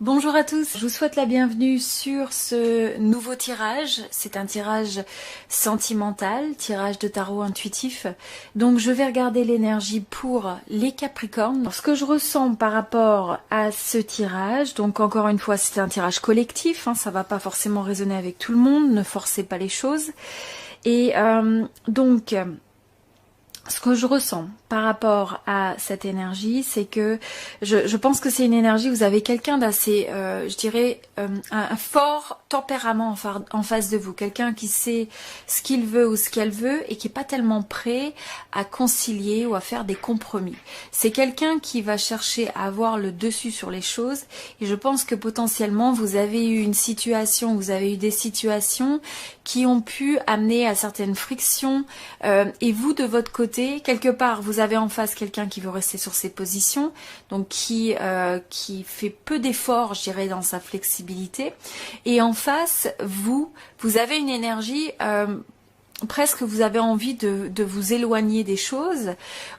Bonjour à tous, je vous souhaite la bienvenue sur ce nouveau tirage. C'est un tirage sentimental, tirage de tarot intuitif. Donc je vais regarder l'énergie pour les Capricornes. Ce que je ressens par rapport à ce tirage, donc encore une fois c'est un tirage collectif, ça va pas forcément résonner avec tout le monde, ne forcez pas les choses. Et donc ce que je ressens par rapport à cette énergie, c'est que je pense que c'est une énergie, vous avez quelqu'un d'assez, je dirais, un fort tempérament en face de vous. Quelqu'un qui sait ce qu'il veut ou ce qu'elle veut et qui n'est pas tellement prêt à concilier ou à faire des compromis. C'est quelqu'un qui va chercher à avoir le dessus sur les choses et je pense que potentiellement vous avez eu une situation, vous avez eu des situations qui ont pu amener à certaines frictions et vous de votre côté, quelque part, vous avez en face quelqu'un qui veut rester sur ses positions, donc qui fait peu d'efforts, je dirais, dans sa flexibilité. Et en face, vous avez une énergie, presque vous avez envie de vous éloigner des choses,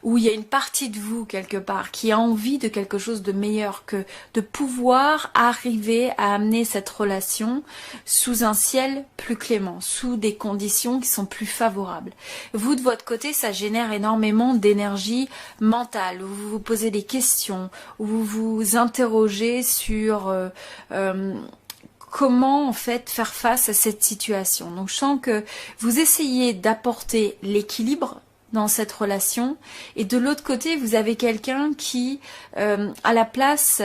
où il y a une partie de vous, quelque part, qui a envie de quelque chose de meilleur, que de pouvoir arriver à amener cette relation sous un ciel plus clément, sous des conditions qui sont plus favorables. Vous, de votre côté, ça génère énormément d'énergie mentale, où vous vous posez des questions, où vous vous interrogez sur comment en fait faire face à cette situation. Donc je sens que vous essayez d'apporter l'équilibre dans cette relation et de l'autre côté vous avez quelqu'un qui à la place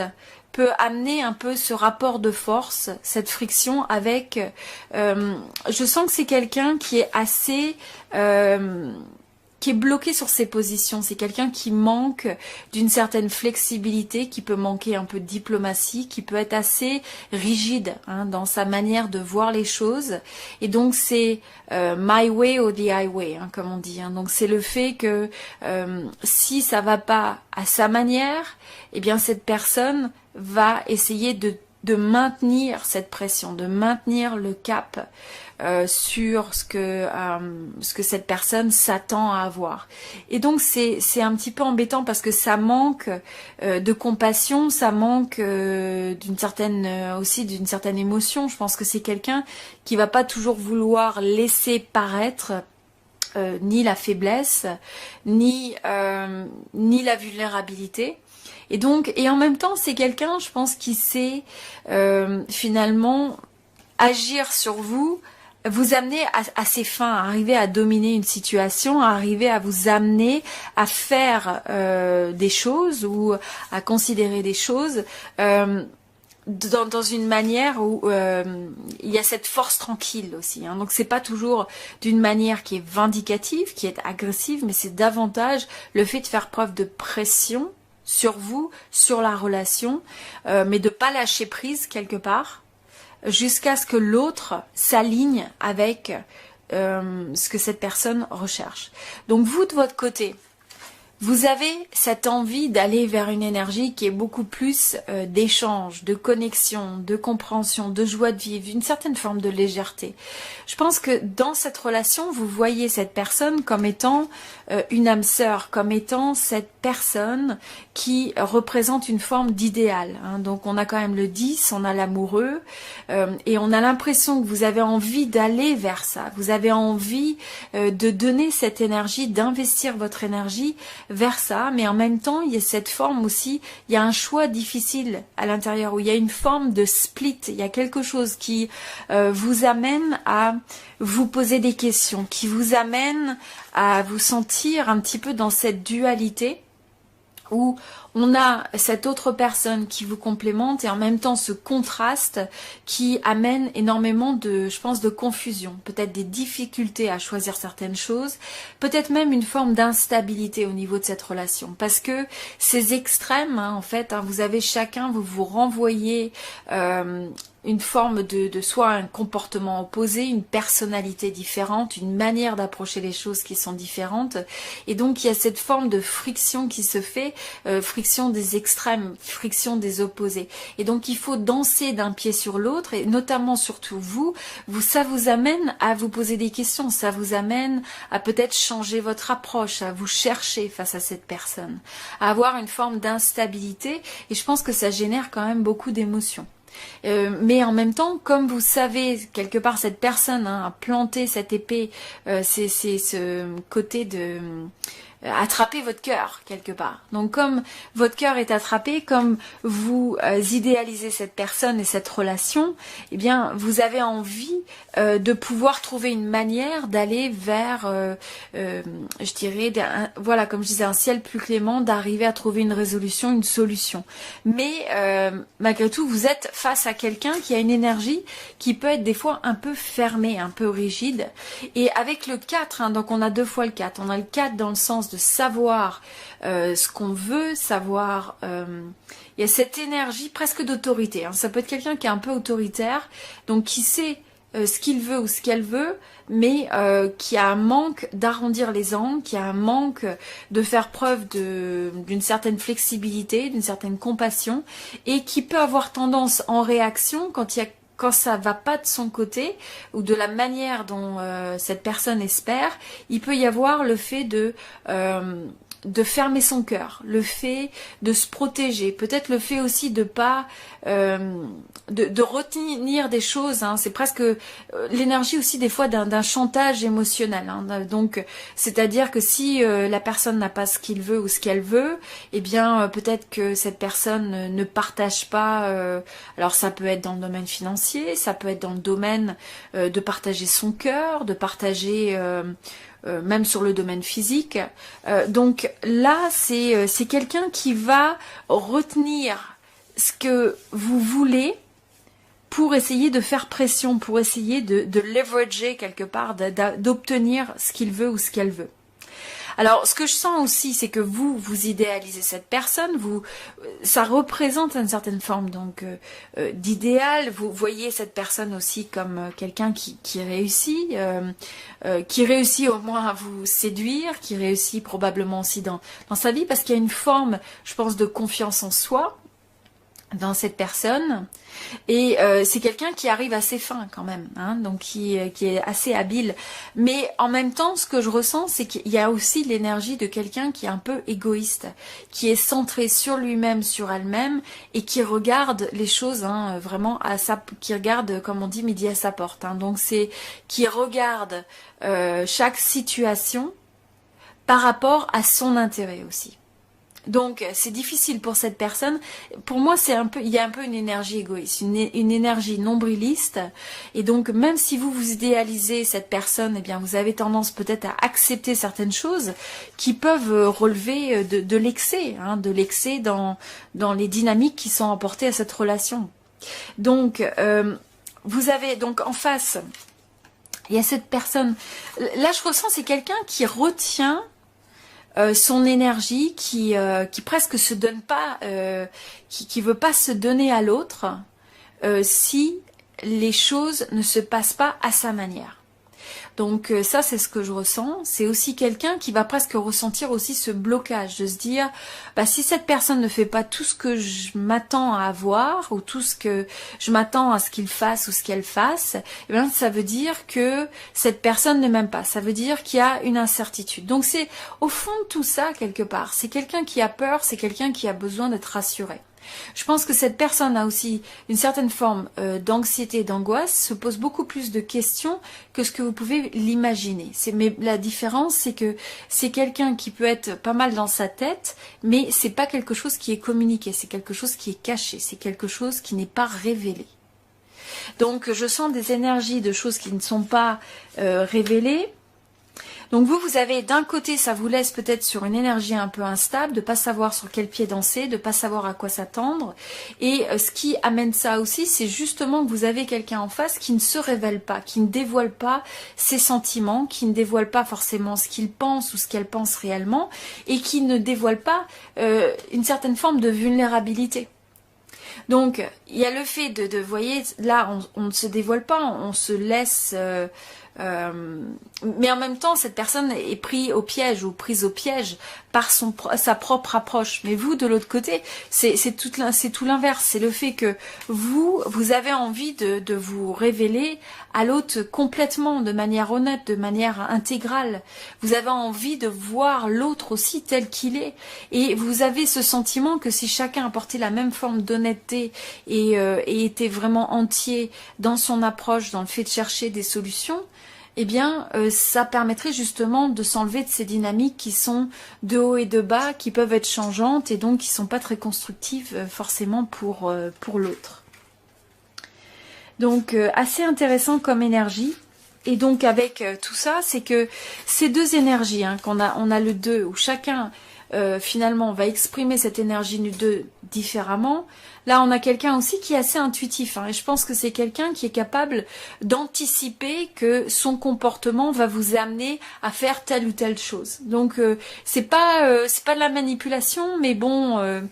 peut amener un peu ce rapport de force, cette friction avec je sens que c'est quelqu'un qui est assez qui est bloqué sur ses positions. C'est quelqu'un qui manque d'une certaine flexibilité, qui peut manquer un peu de diplomatie, qui peut être assez rigide dans sa manière de voir les choses. Et donc c'est my way or the highway, comme on dit. Donc c'est le fait que si ça va pas à sa manière, eh bien cette personne va essayer de maintenir cette pression, de maintenir le cap sur ce que cette personne s'attend à avoir. Et donc c'est un petit peu embêtant parce que ça manque de compassion, ça manque d'une certaine émotion. Je pense que c'est quelqu'un qui va pas toujours vouloir laisser paraître ni la faiblesse, ni la vulnérabilité. Et donc, et en même temps, c'est quelqu'un, je pense, qui sait finalement agir sur vous, vous amener à ses fins, à arriver à dominer une situation, à arriver à vous amener à faire des choses ou à considérer des choses dans une manière où il y a cette force tranquille aussi. Donc c'est pas toujours d'une manière qui est vindicative, qui est agressive, mais c'est davantage le fait de faire preuve de pression sur vous, sur la relation, mais de pas lâcher prise quelque part, jusqu'à ce que l'autre s'aligne avec ce que cette personne recherche. Donc vous, de votre côté, vous avez cette envie d'aller vers une énergie qui est beaucoup plus d'échange, de connexion, de compréhension, de joie de vivre, une certaine forme de légèreté. Je pense que dans cette relation, vous voyez cette personne comme étant une âme sœur, comme étant cette personne qui représente une forme d'idéal. Donc on a quand même le 10, on a l'amoureux, et on a l'impression que vous avez envie d'aller vers ça. Vous avez envie de donner cette énergie, d'investir votre énergie vers ça, mais en même temps il y a cette forme aussi, il y a un choix difficile à l'intérieur où il y a une forme de split, il y a quelque chose qui vous amène à vous poser des questions, qui vous amène à vous sentir un petit peu dans cette dualité où on a cette autre personne qui vous complémente et en même temps ce contraste qui amène énormément de, je pense, de confusion, peut-être des difficultés à choisir certaines choses, peut-être même une forme d'instabilité au niveau de cette relation, parce que ces extrêmes, en fait, vous avez chacun, vous vous renvoyez une forme de soit un comportement opposé, une personnalité différente, une manière d'approcher les choses qui sont différentes. Et donc il y a cette forme de friction qui se fait, friction des extrêmes, friction des opposés. Et donc il faut danser d'un pied sur l'autre, et notamment surtout vous, ça vous amène à vous poser des questions, ça vous amène à peut-être changer votre approche, à vous chercher face à cette personne, à avoir une forme d'instabilité, et je pense que ça génère quand même beaucoup d'émotions. Mais en même temps, comme vous savez, quelque part, cette personne a planté cette épée, c'est ce côté de attraper votre cœur, quelque part. Donc comme votre cœur est attrapé, comme vous idéalisez cette personne et cette relation, eh bien, vous avez envie de pouvoir trouver une manière d'aller vers, je dirais, voilà, comme je disais, un ciel plus clément, d'arriver à trouver une résolution, une solution. Mais malgré tout, vous êtes face à quelqu'un qui a une énergie qui peut être des fois un peu fermée, un peu rigide. Et avec le 4, donc on a 2 fois le 4, on a le 4 dans le sens de savoir ce qu'on veut, savoir... il y a cette énergie presque d'autorité. Ça peut être quelqu'un qui est un peu autoritaire, donc qui sait ce qu'il veut ou ce qu'elle veut, mais qui a un manque d'arrondir les angles, qui a un manque de faire preuve d'une certaine flexibilité, d'une certaine compassion, et qui peut avoir tendance en réaction quand ça va pas de son côté ou de la manière dont cette personne espère, il peut y avoir le fait de fermer son cœur, le fait de se protéger, peut-être le fait aussi de pas de retenir des choses. C'est presque l'énergie aussi des fois d'un chantage émotionnel. Donc, c'est-à-dire que si la personne n'a pas ce qu'il veut ou ce qu'elle veut, eh bien peut-être que cette personne ne partage pas. Alors ça peut être dans le domaine financier, ça peut être dans le domaine de partager son cœur, de partager même sur le domaine physique. Donc là, c'est quelqu'un qui va retenir ce que vous voulez pour essayer de faire pression, pour essayer de leverager quelque part, d'obtenir ce qu'il veut ou ce qu'elle veut. Alors, ce que je sens aussi, c'est que vous idéalisez cette personne, ça représente une certaine forme donc d'idéal. Vous voyez cette personne aussi comme quelqu'un qui réussit au moins à vous séduire, qui réussit probablement aussi dans sa vie, parce qu'il y a une forme, je pense, de confiance en soi dans cette personne, et c'est quelqu'un qui arrive à ses fins quand même, donc qui est assez habile. Mais en même temps, ce que je ressens, c'est qu'il y a aussi l'énergie de quelqu'un qui est un peu égoïste, qui est centré sur lui-même, sur elle-même, et qui regarde les choses vraiment qui regarde, comme on dit, midi à sa porte. Donc c'est qui regarde chaque situation par rapport à son intérêt aussi. Donc c'est difficile pour cette personne. Pour moi, il y a un peu une énergie égoïste, une énergie nombriliste. Et donc même si vous idéalisez cette personne, eh bien vous avez tendance peut-être à accepter certaines choses qui peuvent relever de l'excès, de l'excès dans les dynamiques qui sont apportées à cette relation. Donc vous avez donc en face, il y a cette personne. Là, je ressens, c'est quelqu'un qui retient son énergie, qui presque se donne pas, qui veut pas se donner à l'autre si les choses ne se passent pas à sa manière. Donc ça, c'est ce que je ressens. C'est aussi quelqu'un qui va presque ressentir aussi ce blocage, de se dire, si cette personne ne fait pas tout ce que je m'attends à avoir, ou tout ce que je m'attends à ce qu'il fasse ou ce qu'elle fasse, eh bien, ça veut dire que cette personne ne m'aime pas. Ça veut dire qu'il y a une incertitude. Donc c'est au fond de tout ça, quelque part. C'est quelqu'un qui a peur, c'est quelqu'un qui a besoin d'être rassuré. Je pense que cette personne a aussi une certaine forme d'anxiété, d'angoisse, se pose beaucoup plus de questions que ce que vous pouvez l'imaginer. Mais la différence, c'est que c'est quelqu'un qui peut être pas mal dans sa tête, mais c'est pas quelque chose qui est communiqué, c'est quelque chose qui est caché, c'est quelque chose qui n'est pas révélé. Donc je sens des énergies de choses qui ne sont pas révélées. Donc vous avez d'un côté, ça vous laisse peut-être sur une énergie un peu instable, de pas savoir sur quel pied danser, de pas savoir à quoi s'attendre. Et ce qui amène ça aussi, c'est justement que vous avez quelqu'un en face qui ne se révèle pas, qui ne dévoile pas ses sentiments, qui ne dévoile pas forcément ce qu'il pense ou ce qu'elle pense réellement, et qui ne dévoile pas une certaine forme de vulnérabilité. Donc, il y a le fait vous voyez, là, on ne se dévoile pas, on se laisse... mais en même temps, cette personne est prise au piège ou prise au piège par sa propre approche. Mais vous, de l'autre côté, c'est tout l'inverse. C'est le fait que vous avez envie de vous révéler à l'autre complètement, de manière honnête, de manière intégrale. Vous avez envie de voir l'autre aussi tel qu'il est. Et vous avez ce sentiment que si chacun apportait la même forme d'honnêteté et était vraiment entier dans son approche, dans le fait de chercher des solutions, eh bien, ça permettrait justement de s'enlever de ces dynamiques qui sont de haut et de bas, qui peuvent être changeantes et donc qui sont pas très constructives forcément pour l'autre. Donc, assez intéressant comme énergie. Et donc, avec tout ça, c'est que ces deux énergies, hein, on a le 2, où chacun, finalement, va exprimer cette énergie du 2 différemment. Là, on a quelqu'un aussi qui est assez intuitif, hein, et je pense que c'est quelqu'un qui est capable d'anticiper que son comportement va vous amener à faire telle ou telle chose. Donc, c'est pas de la manipulation, mais bon,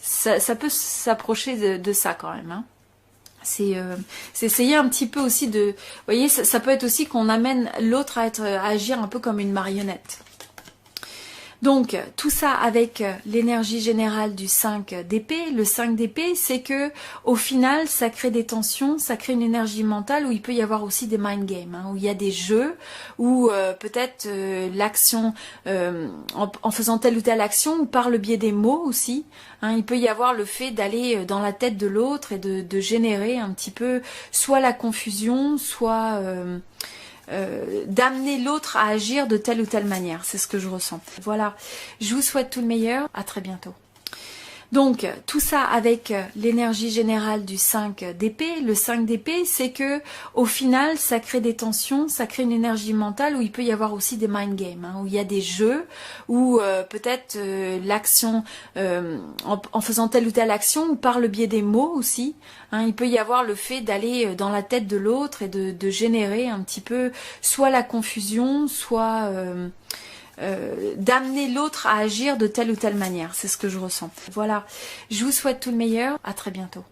ça peut s'approcher de ça quand même, hein. C'est essayer un petit peu aussi de... Vous voyez, ça peut être aussi qu'on amène l'autre à agir un peu comme une marionnette. Donc, tout ça avec l'énergie générale du 5 d'épée. Le 5 d'épée, c'est que au final, ça crée des tensions, ça crée une énergie mentale où il peut y avoir aussi des mind games, hein, où il y a des jeux, où peut-être l'action, en faisant telle ou telle action, ou par le biais des mots aussi, hein, il peut y avoir le fait d'aller dans la tête de l'autre et de générer un petit peu soit la confusion, soit... d'amener l'autre à agir de telle ou telle manière. C'est ce que je ressens. Voilà, je vous souhaite tout le meilleur. À très bientôt. Donc, tout ça avec l'énergie générale du 5 d'épée. Le 5 d'épée, c'est que au final, ça crée des tensions, ça crée une énergie mentale où il peut y avoir aussi des mind games, hein, où il y a des jeux, où peut-être l'action, en faisant telle ou telle action, ou par le biais des mots aussi, hein, il peut y avoir le fait d'aller dans la tête de l'autre et de générer un petit peu soit la confusion, soit... d'amener l'autre à agir de telle ou telle manière. C'est ce que je ressens. Voilà, je vous souhaite tout le meilleur. À très bientôt.